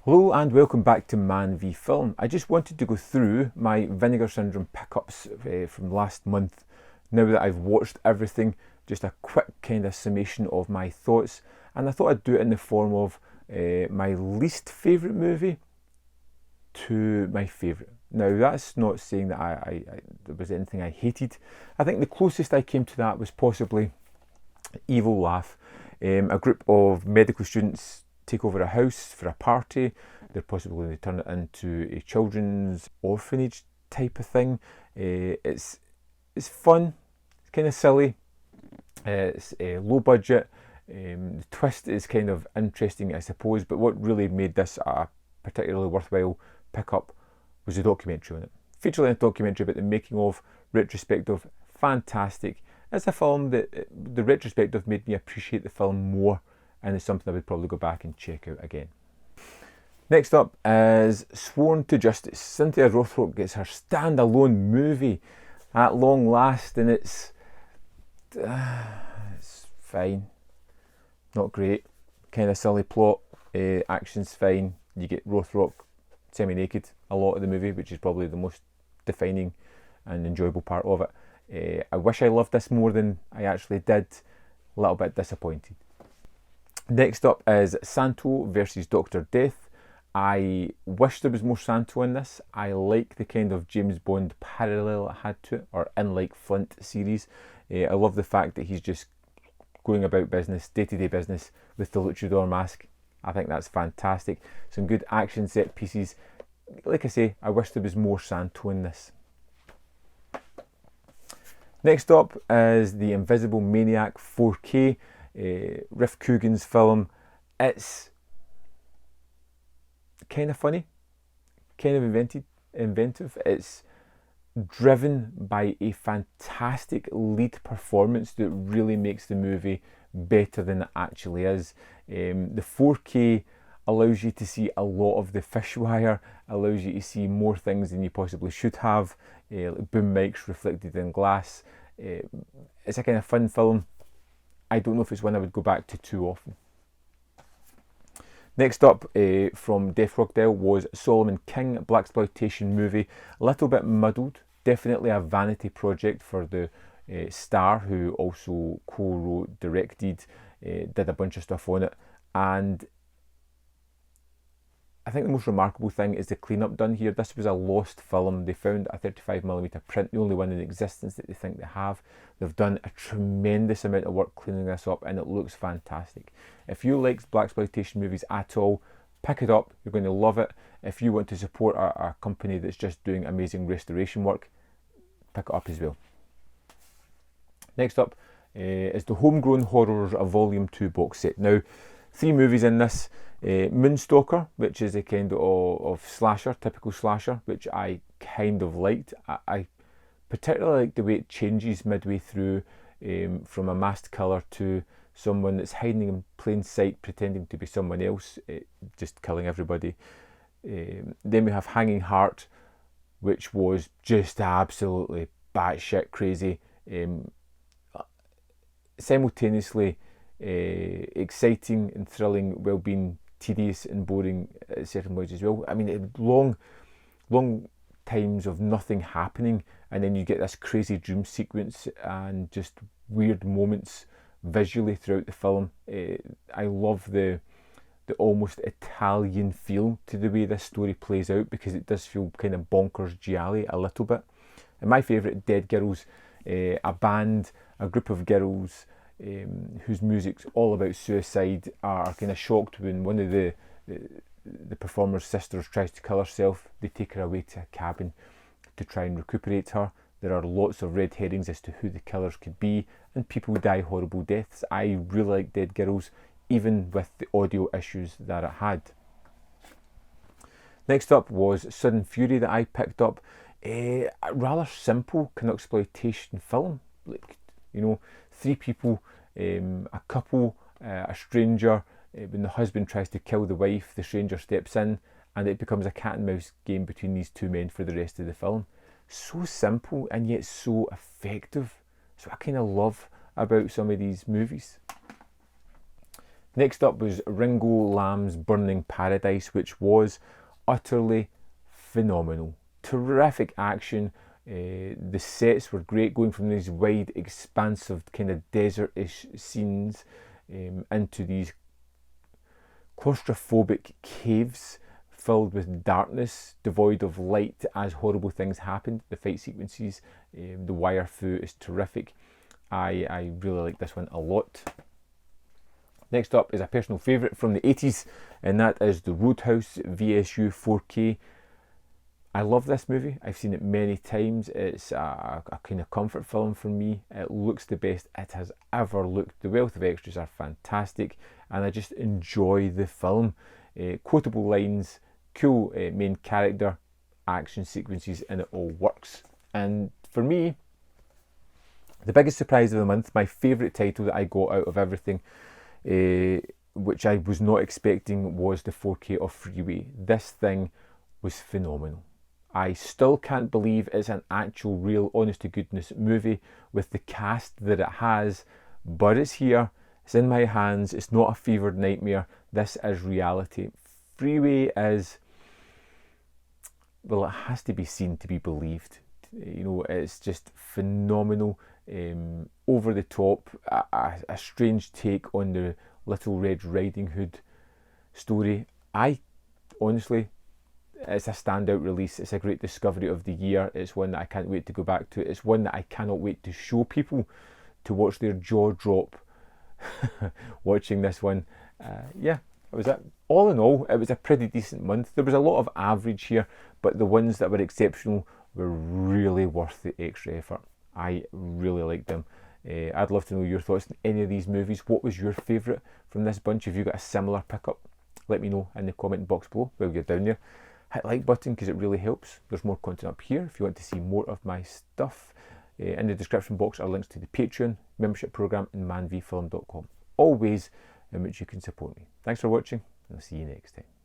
Hello and welcome back to ManVFilm. I just wanted to go through my Vinegar Syndrome pickups from last month. Now that I've watched everything, just a quick kind of summation of my thoughts, and I thought I'd do it in the form of my least favourite movie to my favourite. Now that's not saying that there was anything I hated. I think the closest I came to that was possibly Evil Laugh. A group of medical students take over a house for a party. They're possibly going to turn it into a children's orphanage type of thing. It's fun, it's kind of silly, it's low budget. The twist is kind of interesting, I suppose, but what really made this a particularly worthwhile pickup was the documentary on it. Feature-length documentary about the making of, retrospective, fantastic. It's a film that the retrospective made me appreciate the film more, and it's something I would probably go back and check out again. Next up is Sworn to Justice. Cynthia Rothrock gets her standalone movie at long last, and it's fine. Not great. Kind of silly plot. Action's fine. You get Rothrock semi-naked a lot of the movie, which is probably the most defining and enjoyable part of it. I wish I loved this more than I actually did. A little bit disappointed. Next up is Santo versus Dr. Death. I wish there was more Santo in this. I like the kind of James Bond parallel it had to it, or Unlike Flint series. I love the fact that he's just going about business, day-to-day business, with the luchador mask. I think that's fantastic. Some good action set pieces. Like I say, I wish there was more Santo in this. Next up is the Invisible Maniac 4K. Riff Coogan's film. It's kind of funny, kind of inventive. It's driven by a fantastic lead performance that really makes the movie better than it actually is. The 4K allows you to see a lot of the fish wire, allows you to see more things than you possibly should have, like boom mics reflected in glass. It's a kind of fun film. I don't know if it's one I would go back to too often. Next up from Crocodile was Solomon King, blaxploitation movie. A little bit muddled, definitely a vanity project for the star, who also co-wrote, directed, did a bunch of stuff on it. And I think the most remarkable thing is the cleanup done here. This was a lost film. They found a 35mm print, the only one in existence that they think they have. They've done a tremendous amount of work cleaning this up, and it looks fantastic. If you like blaxploitation movies at all, pick it up. You're going to love it. If you want to support a company that's just doing amazing restoration work, pick it up as well. Next up is the Homegrown Horror, a Volume 2 box set. Now, 3 movies in this. Moonstalker, which is a kind of slasher, typical slasher, which I kind of liked. I particularly like the way it changes midway through, from a masked killer to someone that's hiding in plain sight, pretending to be someone else, just killing everybody. Then we have Hanging Heart, which was just absolutely batshit crazy. Simultaneously exciting and thrilling, while being tedious and boring at certain points as well. I mean, long times of nothing happening, and then you get this crazy dream sequence and just weird moments visually throughout the film. I love the almost Italian feel to the way this story plays out, because it does feel kind of bonkers gialli a little bit. And my favourite, Dead Girls, a band, a group of girls whose music's all about suicide, are kind of shocked when one of the performer's sisters tries to kill herself. They take her away to a cabin to try and recuperate her. There are lots of red herrings as to who the killers could be, and people die horrible deaths. I really like Dead Girls, even with the audio issues that it had. Next up was Sudden Fury that I picked up. A rather simple kind of exploitation film. Like, 3 people, a couple, a stranger. When the husband tries to kill the wife, the stranger steps in, and it becomes a cat and mouse game between these 2 men for the rest of the film. So simple and yet so effective. So I kind of love about some of these movies. Next up was Ringo Lam's Burning Paradise, which was utterly phenomenal. Terrific action. The sets were great, going from these wide, expansive kind of desert-ish scenes into these claustrophobic caves filled with darkness, devoid of light as horrible things happened. The fight sequences, the wire fu is terrific. I really like this one a lot. Next up is a personal favourite from the 80s, and that is the Roadhouse VSU 4K. I love this movie. I've seen it many times. It's a kind of comfort film for me. It looks the best it has ever looked. The wealth of extras are fantastic, and I just enjoy the film. Quotable lines, cool main character, action sequences, and it all works. And for me, the biggest surprise of the month, my favourite title that I got out of everything, which I was not expecting, was the 4K of Freeway. This thing was phenomenal. I still can't believe it's an actual, real, honest-to-goodness movie with the cast that it has, but it's here, it's in my hands, it's not a fevered nightmare, this is reality. Freeway is, well, it has to be seen to be believed. You know, it's just phenomenal, over the top, a strange take on the Little Red Riding Hood story. Honestly, it's a standout release. It's a great discovery of the year. It's one that I can't wait to go back to. It's one that I cannot wait to show people, to watch their jaw drop watching this one. Yeah, it was all in all, it was a pretty decent month. There was a lot of average here, but the ones that were exceptional were really worth the extra effort. I really liked them. I'd love to know your thoughts on any of these movies. What was your favourite from this bunch? Have you got a similar pickup? Let me know in the comment box below while you're down there. Hit the like button because it really helps. There's more content up here if you want to see more of my stuff. In the description box are links to the Patreon membership program and manvfilm.com. All ways in which you can support me. Thanks for watching, and I'll see you next time.